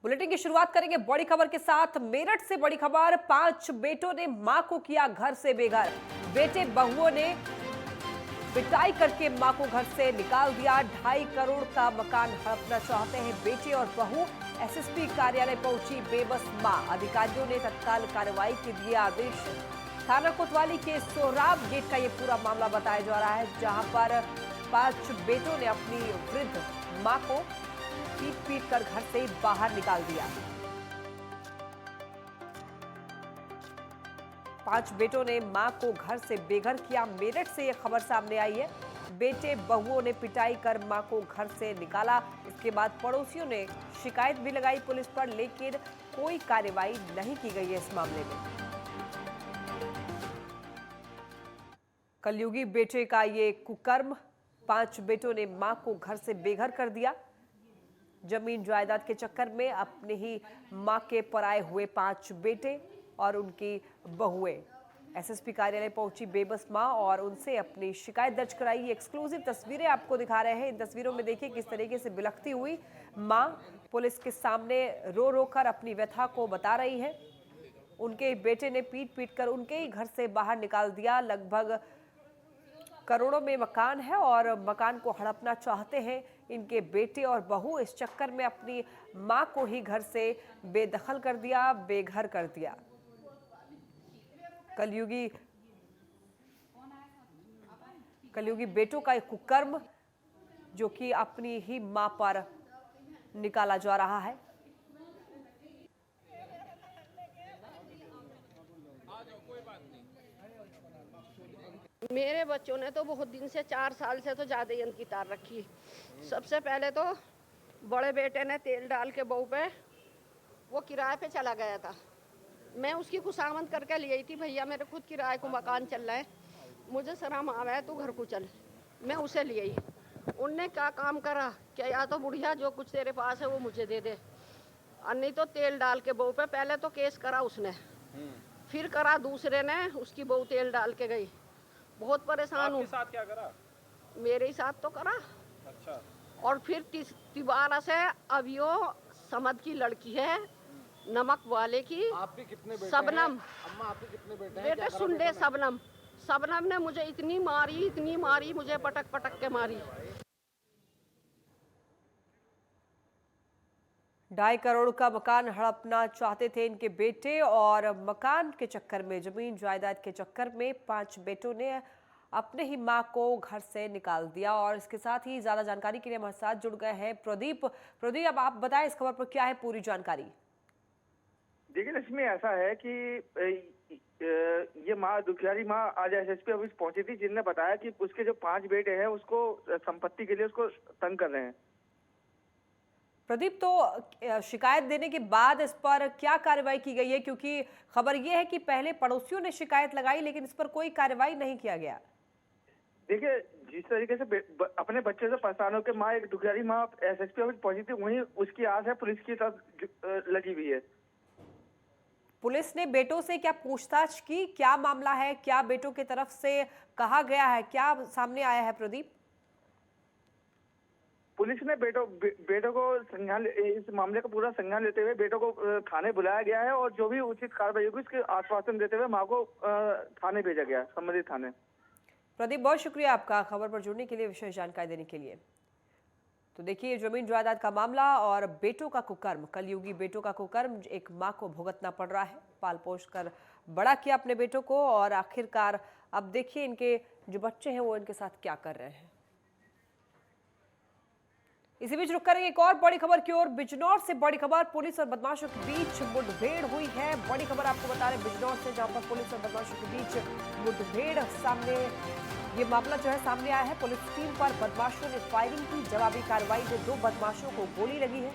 Bulletin की शुरुआत करेंगे बड़ी खबर के साथ। मेरठ से बड़ी खबर, 5 बेटों ने मां को किया घर से बेघर। बेटे बहुओं ने पिटाई करके मां को घर से निकाल दिया। 2.5 करोड़ का मकान हड़पना चाहते हैं बेटे और बहू। एसएसपी कार्यालय पहुंची बेबस मां। अधिकारियों ने तत्काल कार्रवाई के दिए आदेश। थाना कोतवाली के सोहराब गेट का ये पूरा मामला बताया जा रहा है, जहां पर 5 बेटों ने अपनी वृद्ध मां को पीट कर घर से बाहर निकाल दिया। 5 बेटों ने मां को घर से बेघर किया। मेरठ से यह खबर सामने आई है। बेटे बहुओं ने पिटाई कर मां को घर से निकाला। इसके बाद पड़ोसियों ने शिकायत भी लगाई पुलिस पर, लेकिन कोई कार्रवाई नहीं की गई है इस मामले में। कलयुगी बेटे का ये कुकर्म, 5 बेटों ने मां को घर से बेघर कर दिया। जमीन जायदाद के चक्कर में अपने ही मां के पराए हुए 5 बेटे और उनकी बहुएं। एसएसपी कार्यालय पहुंची बेबस मां और उनसे अपनी शिकायत दर्ज कराई। ये एक्सक्लूसिव तस्वीरें आपको दिखा रहे हैं। इन तस्वीरों में देखिए किस तरीके से बिलखती हुई मां पुलिस के सामने रो रो कर अपनी व्यथा को बता रही है। उनके बेटे ने पीट कर उनके ही घर से बाहर निकाल दिया। लगभग करोड़ों में मकान है और मकान को हड़पना चाहते हैं इनके बेटे और बहू। इस चक्कर में अपनी मां को ही घर से बेदखल कर दिया, बेघर कर दिया। कलयुगी बेटों का एक कुकर्म जो कि अपनी ही मां पर निकाला जा रहा है। मेरे बच्चों ने तो बहुत दिन से 4 साल से तो ज़्यादा ही की तार रखी। सबसे पहले तो बड़े बेटे ने तेल डाल के बहू पे वो किराए पे चला गया था। मैं उसकी खुशामद करके ले आई थी, भैया मेरे खुद किराए को मकान चल रहा है, मुझे शर्म आ रहा है, तू घर को चल। मैं उसे ले आई। उनने क्या काम करा कि या तो बुढ़िया जो कुछ तेरे पास है वो मुझे दे दे, और नहीं तो तेल डाल के बहू पे। पहले तो केस करा उसने, फिर करा दूसरे ने, उसकी बहू तेल डाल के गई। बहुत परेशान हूँ। साथ क्या करा? मेरे ही साथ तो करा। अच्छा। और फिर तिबारा से अभियो समद की लड़की है, नमक वाले की। आपके कितने बेटे सबनम। अम्मा आपके कितने बेटे हैं? बेटे सुन ले, सबनम। सबनम ने मुझे इतनी मारी, मुझे पटक पटक के मारी। 2.5 करोड़ का मकान हड़पना चाहते थे इनके बेटे और मकान के चक्कर में, जमीन जायदाद के चक्कर में 5 बेटों ने अपने ही मां को घर से निकाल दिया। और इसके साथ ही ज्यादा जानकारी के लिए हमारे साथ जुड़ गए हैं प्रदीप। अब आप बताएं इस खबर पर क्या है पूरी जानकारी। देखिए, इसमें ऐसा है कि ये माँ दुखियारी माँ आज एसएसपी ऑफिस पहुंची थी, जिनने बताया कि उसके जो 5 बेटे हैं उसको संपत्ति के लिए उसको तंग कर रहे हैं। प्रदीप, तो शिकायत देने के बाद इस पर क्या कार्रवाई की गई है? क्योंकि खबर यह है कि पहले पड़ोसियों ने शिकायत लगाई, लेकिन इस पर कोई कार्रवाई नहीं किया गया। देखिए, जिस तरीके से अपने बच्चे से परेशान होकर माँ, एक दुखियारी माँ एसएसपी ऑफिस पहुंची थी, वहीं उसकी आस है पुलिस की तरफ लगी हुई है। पुलिस ने बेटों से क्या पूछताछ की? क्या मामला है? क्या बेटों की तरफ से कहा गया है? क्या सामने आया है प्रदीप? पुलिस ने बेटों को संज्ञान, इस मामले का पूरा संज्ञान लेते हुए बेटों को थाने बुलाया गया है और जो भी उचित कार्रवाई होगी उसके आश्वासन देते हुए मां को थाने भेजा गया, संबंधित थाने। प्रदीप, बहुत शुक्रिया आपका खबर पर जुड़ने के लिए, विशेष जानकारी देने के लिए। तो देखिए, जमीन जायदाद का मामला और बेटों का कुकर्म, कलयुगी बेटों का कुकर्म एक मां को भुगतना पड़ रहा है। पाल पोष कर बड़ा किया अपने बेटों को और आखिरकार अब देखिए इनके जो बच्चे हैं वो इनके साथ क्या कर रहे हैं। इसी बीच रुक करेंगे एक और बड़ी खबर की ओर। बिजनौर से बड़ी खबर, पुलिस और बदमाशों के बीच मुठभेड़ हुई है। बड़ी खबर आपको बता रहे बिजनौर से, जहां पर पुलिस और बदमाशों के बीच मुठभेड़ सामने, ये मामला जो है सामने आया है। पुलिस टीम पर बदमाशों ने फायरिंग की। जवाबी कार्रवाई में 2 बदमाशों को गोली लगी है।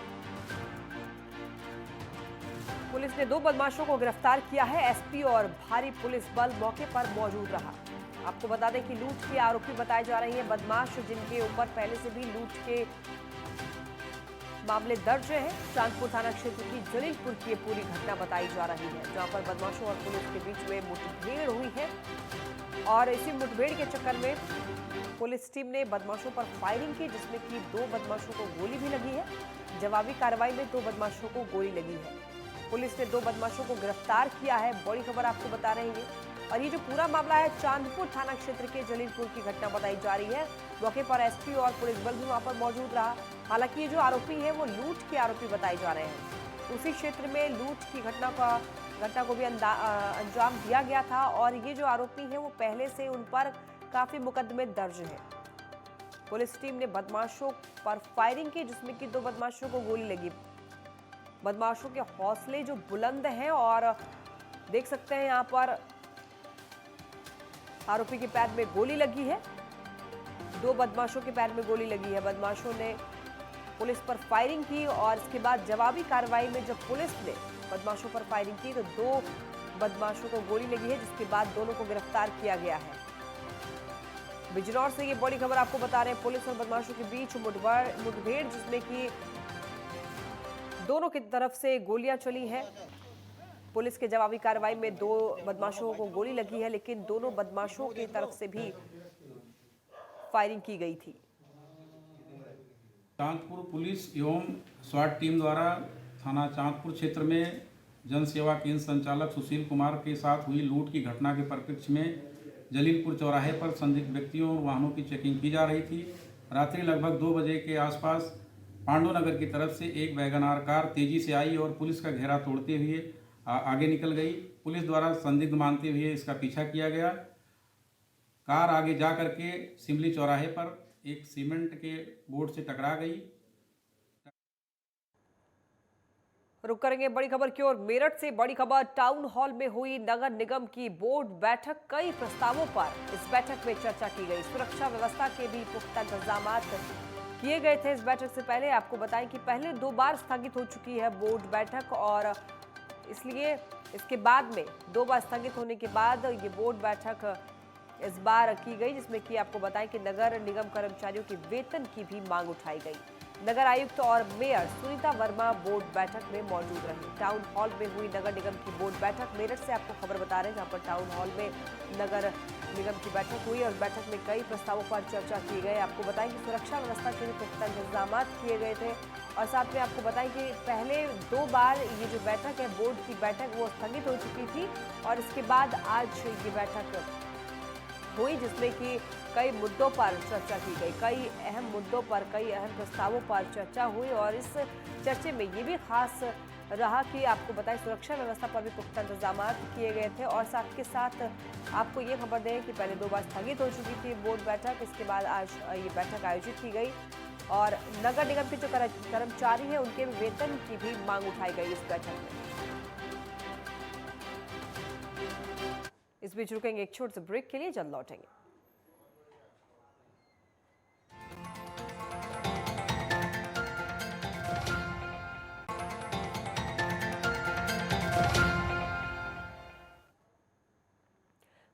पुलिस ने 2 बदमाशों को गिरफ्तार किया है। एसपी और भारी पुलिस बल मौके पर मौजूद रहा। आपको बता दें कि लूट के आरोपी बताए जा रहे हैं बदमाश, जिनके ऊपर पहले से भी लूट के मामले दर्ज है। चांदपुर थाना क्षेत्र की जलीलपुर की पूरी घटना बताई जा रही है, जहां पर बदमाशों और पुलिस के बीच में मुठभेड़ हुई है। और इसी मुठभेड़ के चक्कर में पुलिस टीम ने बदमाशों पर फायरिंग की, जिसमें कि 2 बदमाशों को गोली भी लगी है। जवाबी कार्रवाई में 2 बदमाशों को गोली लगी है। पुलिस ने 2 बदमाशों को गिरफ्तार किया है। बड़ी खबर आपको बता रहे हैं। और ये जो पूरा मामला है चांदपुर थाना क्षेत्र के जलीलपुर की घटना बताई जा रही है। मौके पर एसपी और पुलिस बल भी वहां पर मौजूद रहा। हालांकि ये जो आरोपी है वो लूट के आरोपी बताए जा रहे हैं। उसी क्षेत्र में लूट की घटना को भी अंजाम दिया गया था और ये जो आरोपी हैं वो पहले से उन पर काफी मुकदमे दर्ज हैं। पुलिस टीम ने बदमाशों पर फायरिंग की जिसमें कि 2 बदमाशों को गोली लगी। बदमाशों के हौसले जो बुलंद हैं और देख सकते हैं यहाँ पर आरोपी के पैर में गोली लगी है। 2 बदमाशों के पैर में गोली लगी है। बदमाशों ने पुलिस पर फायरिंग की और इसके बाद जवाबी कार्रवाई में जब पुलिस ने बदमाशों पर फायरिंग की तो 2 बदमाशों को गोली लगी है, जिसके बाद दोनों को गिरफ्तार किया गया है। बिजनौर से ये बड़ी खबर आपको बता रहे हैं। पुलिस और बदमाशों के बीच मुठभेड़ जिसमें कि दोनों की तरफ से गोलियां चली हैं। पुलिस के जवाबी कार्रवाई में 2 बदमाशों को गोली लगी है, लेकिन दोनों बदमाशों की तरफ से भी फायरिंग की गई थी। चांदपुर पुलिस एवं स्वाट टीम द्वारा थाना चांदपुर क्षेत्र में जन सेवा केंद्र संचालक सुशील कुमार के साथ हुई लूट की घटना के परिप्रेक्ष्य में जलीलपुर चौराहे पर संदिग्ध व्यक्तियों और वाहनों की चेकिंग की जा रही थी। रात्रि लगभग 2 बजे के आसपास पांडुनगर की तरफ से एक वैगनार कार तेजी से आई और पुलिस का घेरा तोड़ते हुए आगे निकल गई। पुलिस द्वारा संदिग्ध मानते हुए इसका पीछा किया गया। कार आगे जा करके सिमली चौराहे पर एक सीमेंट के बोर्ड से टकरा गई। रुक करेंगे बड़ी खबर की ओर। मेरठ से बड़ी खबर, टाउन हॉल में हुई नगर निगम की बोर्ड बैठक। कई प्रस्तावों पर इस बैठक में चर्चा की गई। सुरक्षा व्यवस्था के भी पुख्ता इंतजाम किए गए थे। इस बैठक से पहले आपको बताएं कि पहले 2 बार स्थगित हो चुकी है बोर्ड बैठक और इसलिए इसके बाद में 2 बार स्थगित होने के बाद ये बोर्ड बैठक इस बार की गई, जिसमें कि आपको बताएं कि नगर निगम कर्मचारियों के वेतन की भी मांग उठाई गई। नगर आयुक्त और मेयर सुनीता वर्मा बोर्ड बैठक में मौजूद रही। टाउन हॉल में हुई नगर निगम की बोर्ड बैठक। मेरठ से आपको खबर बता रहे हैं, जहां पर टाउन हॉल में नगर निगम की बैठक हुई और बैठक में कई प्रस्तावों पर चर्चा की गई। आपको बताएं कि सुरक्षा व्यवस्था के लिए पुख्ता इंतजाम किए गए थे और साथ में आपको बताएं कि पहले 2 बार ये जो बैठक है बोर्ड की बैठक वो स्थगित हो चुकी थी और इसके बाद आज ये बैठक हुई, जिसमें कि कई मुद्दों पर चर्चा की गई। कई अहम मुद्दों पर, कई अहम प्रस्तावों पर चर्चा हुई और इस चर्चे में ये भी खास रहा कि आपको बताएं सुरक्षा व्यवस्था पर भी पुख्ता इंतजाम किए गए थे और साथ के साथ आपको ये खबर दें कि पहले 2 बार स्थगित हो चुकी थी बोर्ड बैठक, इसके बाद आज ये बैठक आयोजित की गई और नगर निगम के जो कर्मचारी हैं उनके वेतन की भी मांग उठाई गई इस बैठक में। इस बीच रुकेंगे एक छोटे से ब्रेक के लिए, जल्द लौटेंगे।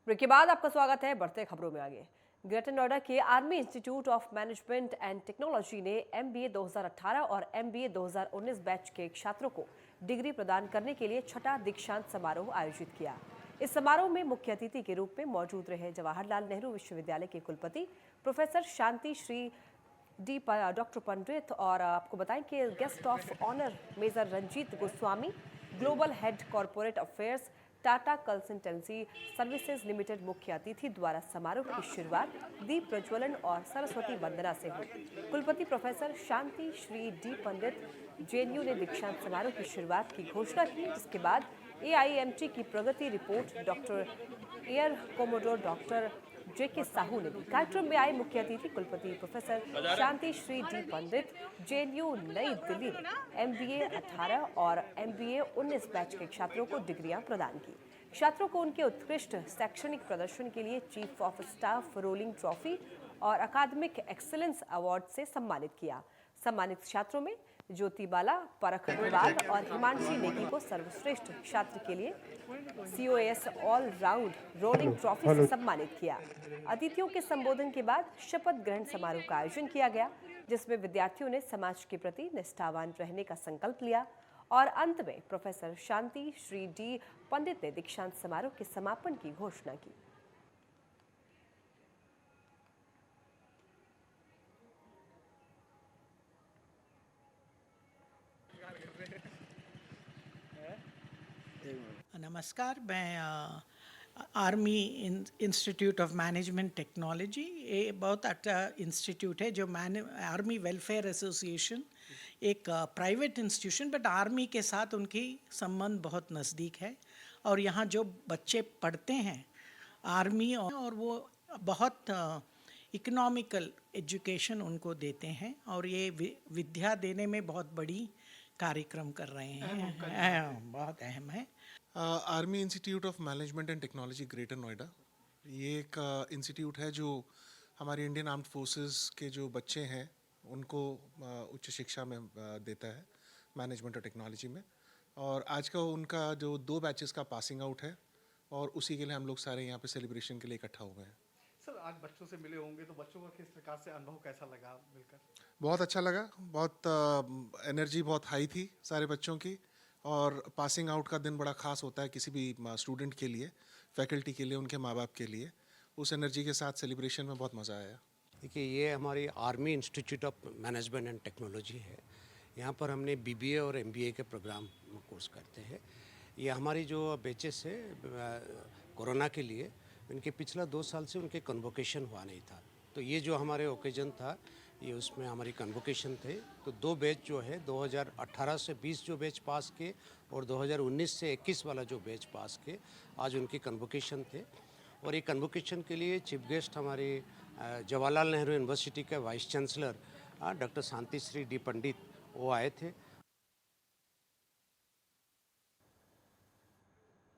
ब्रेक के बाद आपका स्वागत है। बढ़ते खबरों में आगे। ग्रेटर नोएडा के army institute of management and technology ने MBA 2018 और MBA 2019 बैच के छात्रों को डिग्री प्रदान करने के लिए 6ठा दीक्षांत समारोह आयोजित किया। इस समारोह में मुख्य अतिथि के रूप में मौजूद रहे जवाहरलाल नेहरू विश्वविद्यालय के कुलपति प्रोफेसर शांति श्री डॉक्टर पंडित और आपको बताएं कि guest of honour major Ranjit Goswami, global head corporate affairs Tata consultancy services limited मुख्य अतिथि द्वारा समारोह की शुरुआत दीप प्रज्वलन और सरस्वती वंदना से हुई। कुलपति professor Shanti Shri D Pandit JNU ने दीक्षांत समारोह की शुरुआत की घोषणा की, जिसके बाद AIMT की प्रगति report doctor air commodore doctor JK Sahu ने दी। कार्यक्रम में आए मुख्य अतिथि कुलपति professor Shanti Shri D Pandit JNU नई दिल्ली ने MBA 18 और MBA 19 बैच के छात्रों को डिग्रियां प्रदान की। छात्रों को उनके उत्कृष्ट शैक्षणिक प्रदर्शन के लिए chief of staff rolling trophy और अकादमिक एक्सीलेंस अवार्ड से सम्मानित किया। सम्मानित छात्रों में ज्योति बाला, परख अग्रवाल और हिमांशी नेगी को सर्वश्रेष्ठ छात्र के लिए COS all round rolling trophy से सम्मानित किया। अतिथियों के संबोधन के बाद शपथ ग्रहण समारोह का आयोजन किया गया, जिसमें विद्यार्थियों ने समाज के प्रति निष्ठावान रहने का संकल्प लिया और अंत में प्रोफेसर शांति श्री डी पंडित ने दीक्षांत समारोह के समापन की घोषणा की। नमस्कार, मैं army institute of management technology, ये बहुत अच्छा इंस्टीट्यूट है जो आर्मी वेलफेयर एसोसिएशन, एक प्राइवेट इंस्टीट्यूशन, बट आर्मी के साथ उनकी संबंध बहुत नज़दीक है। और यहाँ जो बच्चे पढ़ते हैं आर्मी, और वो बहुत इकोनॉमिकल एजुकेशन उनको देते हैं, और ये विद्या देने में बहुत बड़ी कार्यक्रम कर रहे हैं, बहुत अहम है। Army institute of management and technology greater Noida, ये एक इंस्टीट्यूट है जो हमारी इंडियन आर्म्ड फोर्सेस के जो बच्चे हैं उनको उच्च शिक्षा में देता है मैनेजमेंट और टेक्नोलॉजी में। और आज का उनका जो 2 बैचेस का पासिंग आउट है, और उसी के लिए हम लोग सारे यहाँ पे सेलिब्रेशन के लिए इकट्ठा हुए हैं। सर, आज बच्चों से मिले होंगे तो बच्चों का किस प्रकार से अनुभव कैसा लगा मिलकर? बहुत अच्छा लगा, बहुत एनर्जी बहुत हाई थी सारे बच्चों की। और पासिंग आउट का दिन बड़ा ख़ास होता है किसी भी स्टूडेंट के लिए, फैकल्टी के लिए, उनके माँ बाप के लिए। उस एनर्जी के साथ सेलिब्रेशन में बहुत मज़ा आया। देखिए, ये हमारी army institute of management and technology है। यहाँ पर हमने BBA और MBA के प्रोग्राम कोर्स करते हैं। ये हमारी जो बैचेस है कोरोना के लिए, इनके पिछला 2 साल से उनके कन्वोकेशन हुआ नहीं था, तो ये जो हमारे ओकेजन था ये उसमें हमारी कन्वोकेशन थे। तो 2 बैच जो है 2018 से 20 जो बैच पास के, और 2019 से 21 वाला जो बैच पास के, आज उनकी कन्वोकेशन थे। और ये कन्वोकेशन के लिए चीफ गेस्ट हमारे जवाहरलाल नेहरू यूनिवर्सिटी के वाइस चांसलर डॉक्टर शांति श्री डी पंडित वो आए थे।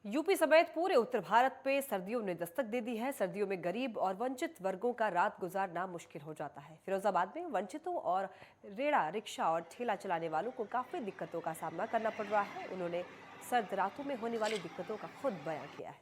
यूपी समेत पूरे उत्तर भारत पे सर्दियों ने दस्तक दे दी है। सर्दियों में गरीब और वंचित वर्गों का रात गुजारना मुश्किल हो जाता है। फिरोजाबाद में वंचितों और रेड़ा, रिक्शा और ठेला चलाने वालों को काफी दिक्कतों का सामना करना पड़ रहा है। उन्होंने सर्द रातों में होने वाली दिक्कतों का खुद बयां किया है।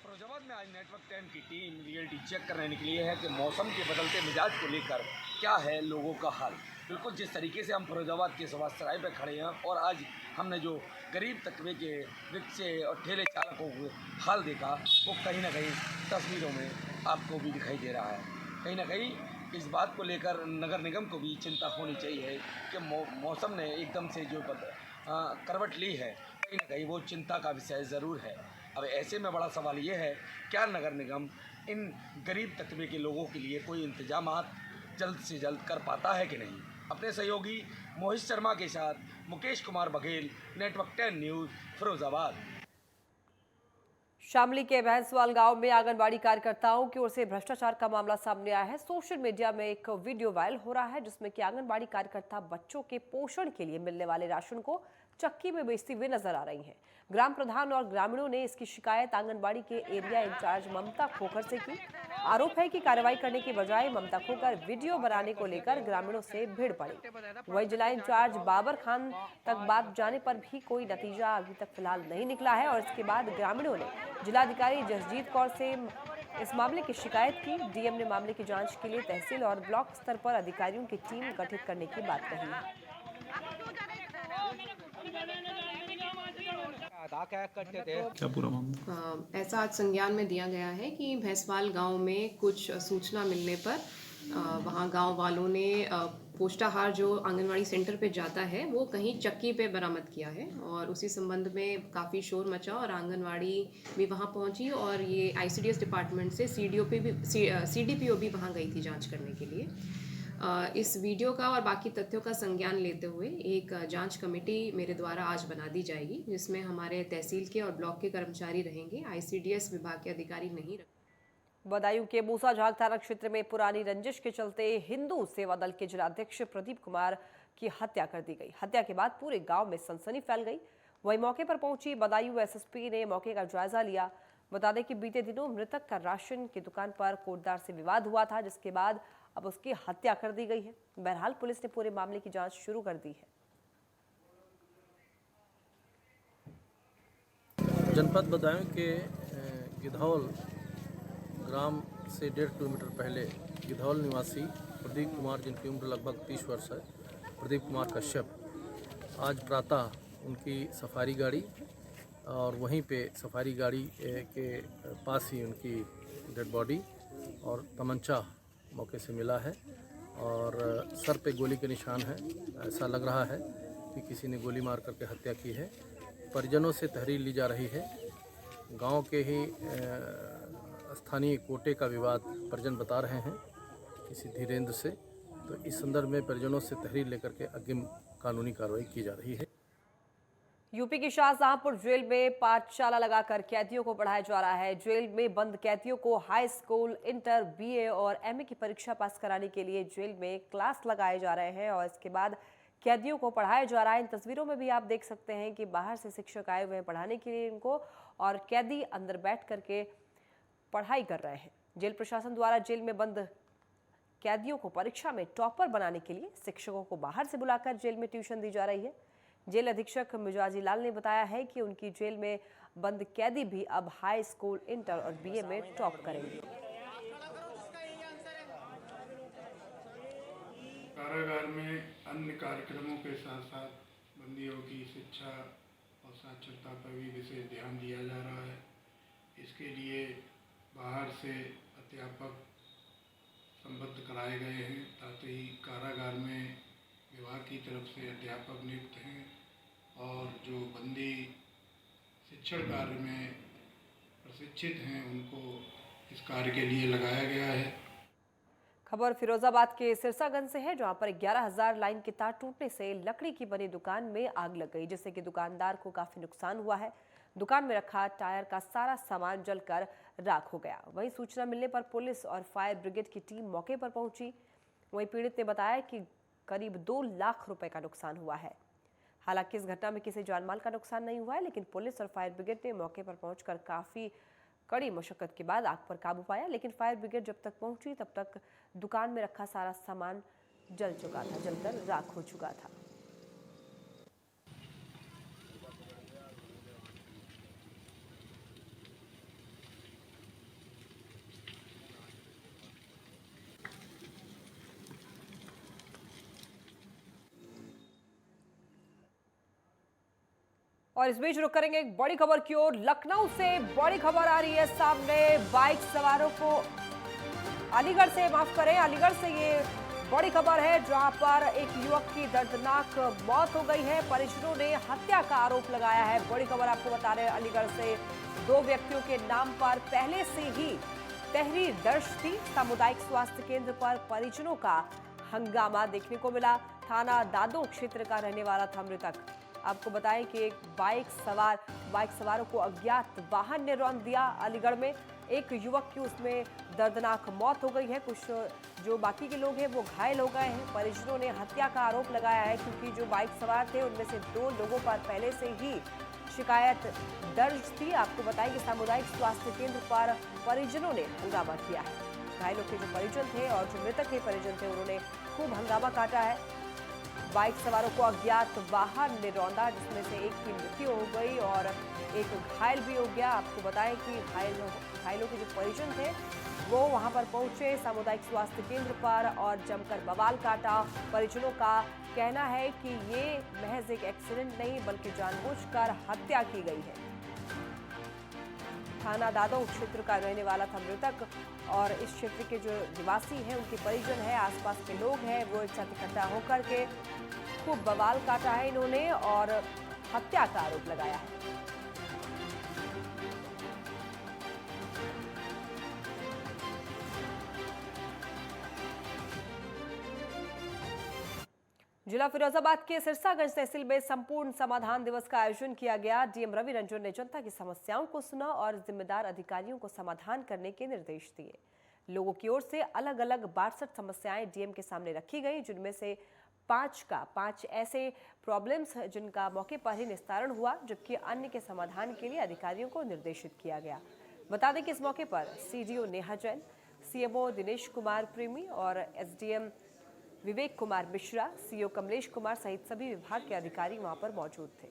फिरोजाबाद में आज नेटवर्क 10 की टीम रियलिटी चेक करने निकली है कि मौसम के बदलते मिजाज को लेकर क्या है लोगों का हाल। बिल्कुल जिस तरीके से हम फिरोजाबाद के सवासराय पर खड़े हैं, और आज हमने जो गरीब तबके के रिक्शे और ठेले चालकों को हाल देखा, वो कहीं ना कहीं तस्वीरों में आपको भी दिखाई दे रहा है। कहीं ना कहीं इस बात को लेकर नगर निगम को भी चिंता होनी चाहिए कि मौसम ने एकदम से जो करवट ली है, कहीं ना कहीं वो चिंता का विषय ज़रूर है। अब ऐसे में बड़ा सवाल ये है, क्या नगर निगम इन गरीब तबके के लोगों के लिए कोई इंतजामात जल्द से जल्द कर पाता है कि नहीं। अपने सहयोगी मोहित शर्मा के साथ मुकेश कुमार बघेल, नेटवर्क 10 न्यूज़, फिरोजाबाद। शामली के भैंसवाल गांव में आंगनबाड़ी कार्यकर्ताओं की ओर से भ्रष्टाचार का मामला सामने आया है। सोशल मीडिया में एक वीडियो वायरल हो रहा है जिसमें कि आंगनबाड़ी कार्यकर्ता बच्चों के पोषण के लिए मिलने वाले राशन को चक्की में बेचती हुई नजर आ रही हैं। ग्राम प्रधान और ग्रामीणों ने इसकी शिकायत आंगनबाड़ी के एरिया इंचार्ज ममता खोखर से की। आरोप है कि कार्रवाई करने की बजाय ममता खोखर वीडियो बनाने को लेकर ग्रामीणों से भीड़ पड़ी। वही जिला इंचार्ज बाबर खान तक बात जाने पर भी कोई नतीजा अभी तक फिलहाल नहीं निकला है। और इसके बाद ग्रामीणों ने जिलाधिकारी जसजीत कौर से इस मामले की शिकायत की। डीएम ने मामले की जांच के लिए तहसील और ब्लॉक स्तर पर अधिकारियों की टीम गठित करने की बात कही है। क्या पूरा मामला? ऐसा आज संज्ञान में दिया गया है कि भैंसवाल गांव में कुछ सूचना मिलने पर वहां गांव वालों ने पोष्टाहार जो आंगनवाड़ी सेंटर पे जाता है वो कहीं चक्की पे बरामद किया है। और उसी संबंध में काफ़ी शोर मचा और आंगनवाड़ी भी वहां पहुंची, और ये ICDS डिपार्टमेंट से CDPO भी वहां गई थी जांच करने के लिए। इस वीडियो का और बाकी तथ्यों का संज्ञान लेते हुए एक जांच कमेटी मेरे द्वारा आज बना दी जाएगी, जिसमें हमारे तहसील के और ब्लॉक के कर्मचारी रहेंगे, ICDS विभाग के अधिकारी नहीं। बदायूं के मूसाझाग थाना क्षेत्र में पुरानी रंजिश के चलते हिंदू सेवा दल के जिलाध्यक्ष प्रदीप कुमार की हत्या कर दी गई। हत्या के बाद पूरे गांव में सनसनी फैल गई। वहीं मौके पर पहुंची बदायूं SSP ने मौके का जायजा लिया। बता दें कि बीते दिनों मृतक का राशन की दुकान पर कोटदार से विवाद हुआ था, जिसके बाद अब उसकी हत्या कर दी गई है। बहरहाल पुलिस ने पूरे मामले की जांच शुरू कर दी है। जनपद बदायूं के गिधौल ग्राम से 1.5 किलोमीटर पहले गिधौल निवासी प्रदीप कुमार, जिनकी उम्र लगभग 30 वर्ष है, प्रदीप कुमार कश्यप, आज प्रातः उनकी सफारी गाड़ी और वहीं पे सफारी गाड़ी के पास ही उनकी डेड बॉडी और तमंचा मौके से मिला है। और सर पे गोली के निशान हैं। ऐसा लग रहा है कि किसी ने गोली मार करके हत्या की है। परिजनों से तहरीर ली जा रही है। गांव के ही स्थानीय कोटे का विवाद परिजन बता रहे हैं किसी धीरेन्द्र से। तो इस संदर्भ में परिजनों से तहरीर लेकर के अग्रिम कानूनी कार्रवाई की जा रही है। यूपी की शाहजहांपुर जेल में पाठशाला लगाकर कैदियों को पढ़ाया जा रहा है। जेल में बंद कैदियों को हाई स्कूल, इंटर, बीए और एमए की परीक्षा पास कराने के लिए जेल में क्लास लगाए जा रहे हैं और इसके बाद कैदियों को पढ़ाया जा रहा है। इन तस्वीरों में भी आप देख सकते हैं कि बाहर से शिक्षक आए हुए हैं पढ़ाने के लिए इनको, और कैदी अंदर बैठ करके पढ़ाई कर रहे हैं। जेल प्रशासन द्वारा जेल में बंद कैदियों को परीक्षा में टॉपर बनाने के लिए शिक्षकों को बाहर से बुलाकर जेल में ट्यूशन दी जा रही है। जेल अधीक्षक मिजाजी लाल ने बताया है कि उनकी जेल में बंद कैदी भी अब हाई स्कूल, इंटर और बीए में टॉप करेंगे। कारागार में अन्य कार्यक्रमों के साथ साथ बंदियों की शिक्षा और साक्षरता पर भी विशेष ध्यान दिया जा रहा है। इसके लिए बाहर से अध्यापक संबद्ध कराए गए हैं, साथ ही कारागार में विभाग की तरफ से अध्यापक नियुक्त हैं और जो बंदी शिक्षण कार्य में प्रशिक्षित हैं उनको इस कार्य के लिए लगाया गया है। खबर फिरोजाबाद के सिरसागंज से है, जहां पर 11,000 लाइन के तार टूटने से लकड़ी की बनी दुकान में आग लग गई, जिससे कि दुकानदार को काफी नुकसान हुआ है। दुकान में रखा टायर का सारा सामान जलकर राख हो गया। वहीं सूचना मिलने पर पुलिस और फायर ब्रिगेड की टीम मौके पर पहुंची। वहीं पीड़ित ने बताया कि करीब 2 लाख रुपए का नुकसान हुआ है। हालांकि इस घटना में किसी जानमाल का नुकसान नहीं हुआ है, लेकिन पुलिस और फायर ब्रिगेड ने मौके पर पहुंचकर काफी कड़ी मशक्कत के बाद आग पर काबू पाया। लेकिन फायर ब्रिगेड जब तक पहुंची तब तक दुकान में रखा सारा सामान जल चुका था, जलकर राख हो चुका था। और इस बीच रुक करेंगे एक बड़ी खबर की ओर। लखनऊ से बड़ी खबर आ रही है सामने। बाइक सवारों को अलीगढ़ से ये बड़ी खबर है, जहां पर एक युवक की दर्दनाक मौत हो गई है। परिजनों ने हत्या का आरोप लगाया है। बड़ी खबर आपको बता रहे हैं, अलीगढ़ से 2 व्यक्तियों के नाम पर पहले से ही तहरीर दर्ज थी। सामुदायिक स्वास्थ्य केंद्र पर परिजनों का हंगामा देखने को मिला। थाना दादो क्षेत्र का रहने वाला था मृतक। आपको बताएं कि एक बाइक सवारों को अज्ञात वाहन ने रौंद दिया। अलीगढ़ में एक युवक की उसमें दर्दनाक मौत हो गई है। कुछ जो बाकी के लोग हैं वो घायल हो गए हैं। परिजनों ने हत्या का आरोप लगाया है, क्योंकि जो बाइक सवार थे उनमें से 2 लोगों पर पहले से ही शिकायत दर्ज थी। आपको बताएं कि सामुदायिक स्वास्थ्य केंद्र पर परिजनों ने हंगामा किया है। घायलों के जो परिजन थे और जो मृतक के परिजन थे उन्होंने खूब हंगामा काटा है। बाइक सवारों को अज्ञात वाहन ने रौंदा, जिसमें से एक की मृत्यु हो गई और एक घायल भी हो गया। आपको बताएं कि घायलों के जो परिजन थे वो वहां पर पहुंचे सामुदायिक स्वास्थ्य केंद्र पर और जमकर बवाल काटा। परिजनों का कहना है कि ये महज एक एक्सीडेंट नहीं बल्कि जानबूझकर हत्या की गई है। थाना दादो क्षेत्र का रहने वाला था मृतक और इस क्षेत्र के जो निवासी हैं, उनके परिजन हैं, आसपास के लोग हैं, वो एक साथ इकट्ठा होकर के खूब बवाल काटा है इन्होंने और हत्या का आरोप लगाया है। जिला फिरोजाबाद के सिरसागंज तहसील में संपूर्ण समाधान दिवस का आयोजन किया गया। डीएम रवि रंजन ने जनता की समस्याओं को सुना और जिम्मेदार अधिकारियों को समाधान करने के निर्देश दिए। लोगों की ओर से अलग अलग 62 समस्याएं डीएम के सामने रखी गई, जिनमें से 5 ऐसे प्रॉब्लम्स जिनका मौके पर ही निस्तारण हुआ, जबकि अन्य के समाधान के लिए अधिकारियों को निर्देशित किया गया। बता दें कि इस मौके पर सीडीओ नेहा जैन, सीएमओ दिनेश कुमार प्रेमी और एसडीएम विवेक कुमार मिश्रा, सीओ कमलेश कुमार सहित सभी विभाग के अधिकारी वहां पर मौजूद थे।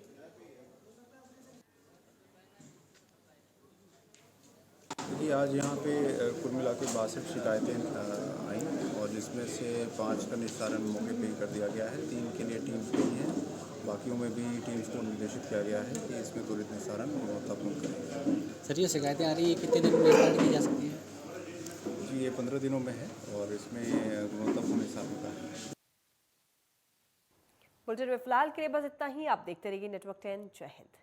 देखिए, आज यहाँ पे कुल मिला के 62 शिकायतें आई और जिसमें से 5 का निस्तारण मौके पे कर दिया गया है। 3 के लिए टीम्स गई हैं, बाकियों में भी टीम्स को निर्देशित किया गया है कि इसमें त्वरित निस्तारण गुणवत्तापूर्ण करें। सर, ये शिकायतें आ रही है, कितने दिन में निस्तारण की जा सकती है? जी, ये 15 दिनों में है और इसमें गुणवत्तापूर्ण हिसाब होता है। बुलेटिन में फिलहाल के लिए बस इतना ही। आप देखते रहिए नेटवर्क 10। जय हिंद।